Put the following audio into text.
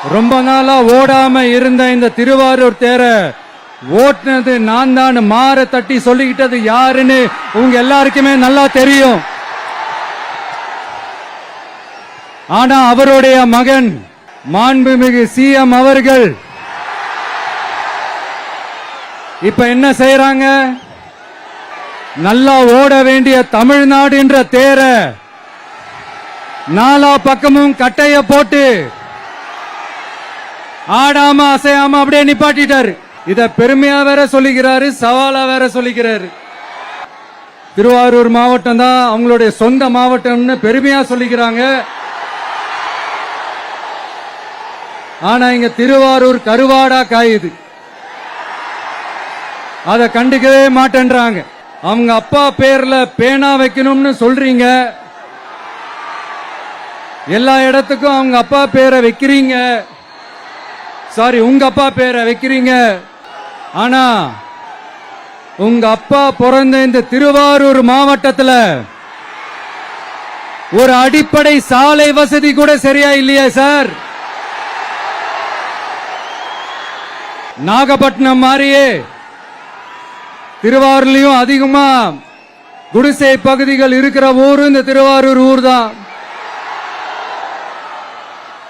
ரொம்ப நாளா ஓடாம இருந்த இந்த திருவாரூர் தேர ஓட்டுனது நான் தான் மாற தட்டி சொல்லிக்கிட்டது யாருன்னு உங்க எல்லாருக்குமே நல்லா தெரியும். ஆனா அவருடைய மகன் மாண்புமிகு சிஎம் அவர்கள் இப்ப என்ன செய்யறாங்க? நல்லா ஓட வேண்டிய தமிழ்நாடு என்ற தேர நாலா பக்கமும் கட்டைய போட்டு ஆடாம அசையாம அப்படியே நிப்பாட்டிட்டாரு. இத பெருமையா வேற சொல்லிக்கிறாரு, சவாலா வேற சொல்லிக்கிறாரு. திருவாரூர் மாவட்டம் தான் அவங்களுடைய சொந்த மாவட்டம்னு பெருமையா சொல்லிக்கிறாங்க. ஆனா இங்க திருவாரூர் கருவாடா காயுது. அத கண்டுக்கவே மாட்டேன்றாங்க. அவங்க அப்பா பேர்ல பேனா வைக்கணும்னு சொல்றீங்க, எல்லா இடத்துக்கும் அவங்க அப்பா பேரை வைக்கிறீங்க, சாரி உங்க அப்பா பேரை வைக்கிறீங்க. ஆனா உங்க அப்பா பிறந்த இந்த திருவாரூர் மாவட்டத்தில் ஒரு அடிப்படை சாலை வசதி கூட சரியா இல்லையா சார்? நாகப்பட்டினம் மாதிரியே திருவாரூர்லயும் அதிகமா குடிசை பகுதிகள் இருக்கிற ஊர் இந்த திருவாரூர் ஊர் தான்.